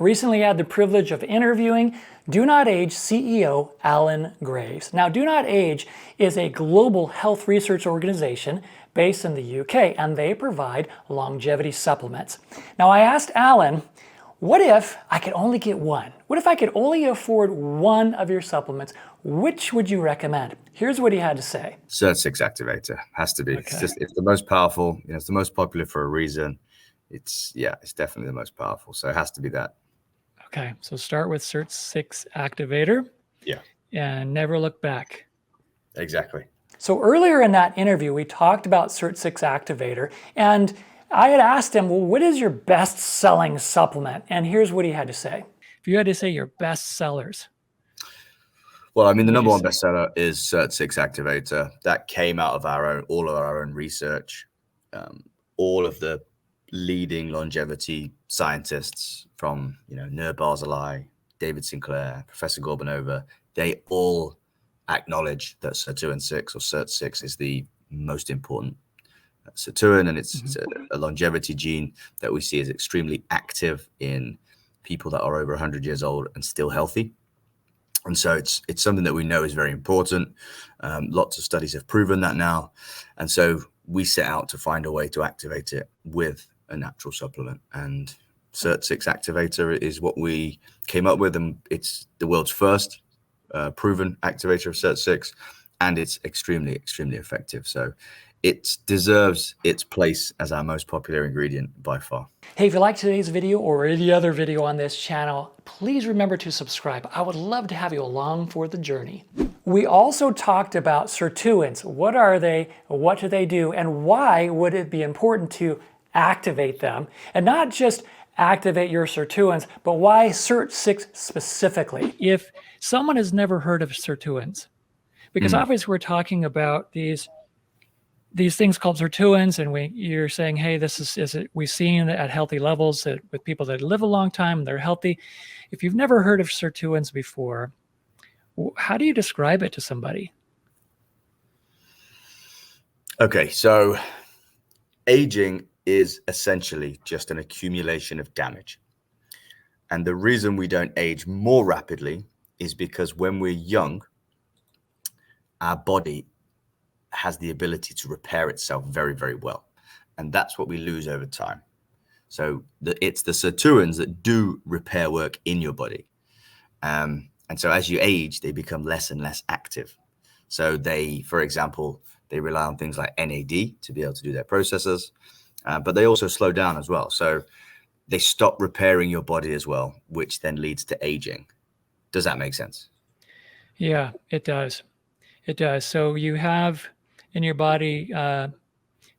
Recently had the privilege of interviewing Do Not Age CEO Alan Graves. Now, Do Not Age is a global health research organization based in the UK, and they provide longevity supplements. Now, I asked Alan, what if I could only get one? What if I could only afford one of your supplements? Which would you recommend? Here's what he had to say. SIRT6 activator has to be. Okay. It's the most powerful. It's the most popular for a reason. It's definitely the most powerful. So it has to be that. Okay, so start with SIRT6 activator. Yeah. And never look back. Exactly. So earlier in that interview, we talked about SIRT6 activator, and I had asked him, well, what is your best selling supplement? And here's what he had to say. If you had to say your best sellers. Well, I mean, the number one bestseller is SIRT6 activator. That came out of all of our own research. All of the leading longevity scientists from, Nir Barzilai, David Sinclair, Professor Gorbanova, they all acknowledge that sirtuin-6 or SIRT6 is the most important sirtuin, and it's a longevity gene that we see is extremely active in people that are over 100 years old and still healthy. And so it's something that we know is very important. Lots of studies have proven that now. And so we set out to find a way to activate it with a natural supplement. And SIRT6 activator is what we came up with. And it's the world's first proven activator of SIRT6. And it's extremely, extremely effective. So it deserves its place as our most popular ingredient by far. Hey, if you like today's video or any other video on this channel, please remember to subscribe. I would love to have you along for the journey. We also talked about sirtuins. What are they? What do they do? And why would it be important to activate them? And not just activate your sirtuins, but why SIRT6 specifically? If someone has never heard of sirtuins, because obviously we're talking about these things called sirtuins, and you're saying, hey, this is it. We've seen at healthy levels that with people that live a long time, they're healthy. If you've never heard of sirtuins before, how do you describe it to somebody? Okay, so aging is essentially just an accumulation of damage. And the reason we don't age more rapidly is because when we're young, our body has the ability to repair itself very, very well. And that's what we lose over time. So it's the sirtuins that do repair work in your body. And so as you age, they become less and less active. So for example, they rely on things like NAD to be able to do their processes, but they also slow down as well. So they stop repairing your body as well, which then leads to aging. Does that make sense? Yeah, it does. It does. So you have in your body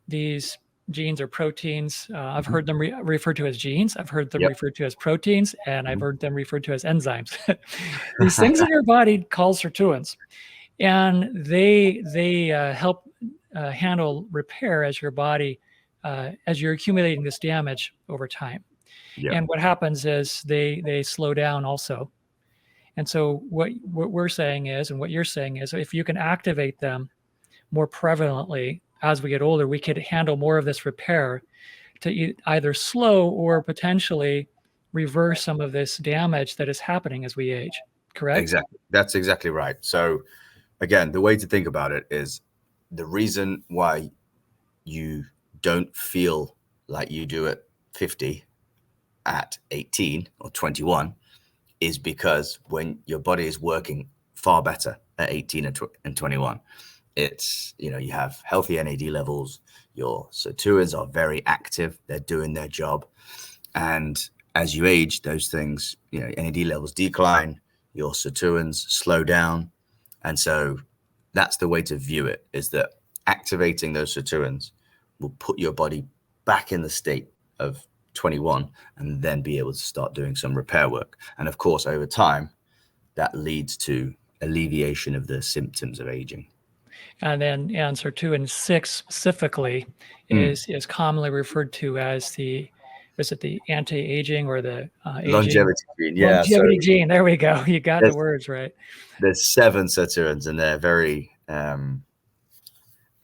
these genes or proteins. I've heard them referred to as genes. I've heard them referred to as proteins, and I've heard them referred to as enzymes. These things in your body called sirtuins, and they help handle repair as your body, as you're accumulating this damage over time. And what happens is they slow down also. And so what we're saying is, and what you're saying is, if you can activate them more prevalently as we get older, we could handle more of this repair to either slow or potentially reverse some of this damage that is happening as we age. Correct? Exactly. That's exactly right. So again, the way to think about it is the reason why you don't feel like you do at 50 at 18 or 21 is because when your body is working far better at 18 and 21, it's, you have healthy NAD levels, your sirtuins are very active, they're doing their job. And as you age, those things, NAD levels decline, your sirtuins slow down. And so that's the way to view it, is that activating those sirtuins will put your body back in the state of 21 and then be able to start doing some repair work. And of course, over time, that leads to alleviation of the symptoms of aging. And then sirtuin-6 specifically is commonly referred to as the anti-aging or the longevity gene? Yeah, longevity gene. There we go. You got the words right. There's 7 sirtuins, and they're very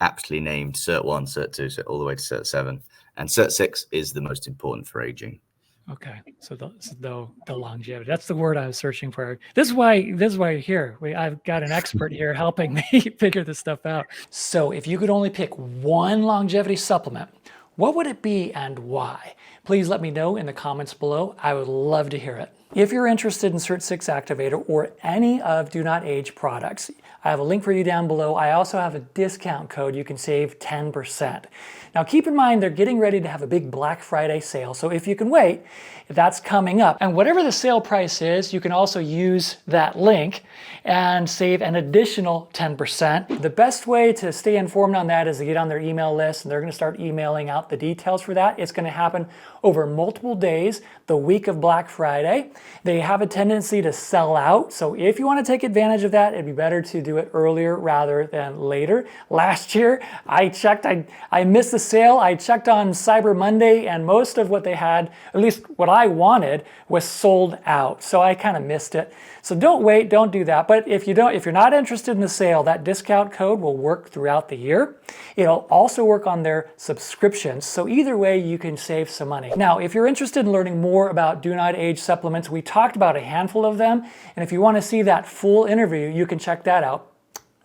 aptly named SIRT1, SIRT2, so all the way to SIRT7. And SIRT6 is the most important for aging. Okay, so the longevity, that's the word I was searching for. This is why you're here. I've got an expert here helping me figure this stuff out. So if you could only pick one longevity supplement, what would it be and why? Please let me know in the comments below. I would love to hear it. If you're interested in Cert6 Activator or any of Do Not Age products, I have a link for you down below. I also have a discount code. You can save 10%. Now keep in mind they're getting ready to have a big Black Friday sale, so if you can wait, that's coming up. And whatever the sale price is, you can also use that link and save an additional 10%. The best way to stay informed on that is to get on their email list, and they're going to start emailing out the details for that. It's going to happen over multiple days, the week of Black Friday. They have a tendency to sell out, so if you want to take advantage of that, it'd be better to do it earlier rather than later. Last year, I checked, I missed the sale. I checked on Cyber Monday, and most of what they had, at least what I wanted, was sold out. So I kind of missed it. So don't wait, don't do that. But if you're not interested in the sale, that discount code will work throughout the year. It'll also work on their subscriptions. So either way, you can save some money. Now, if you're interested in learning more about Do Not Age supplements, we talked about a handful of them. And if you want to see that full interview, you can check that out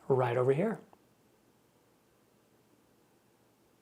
right over here.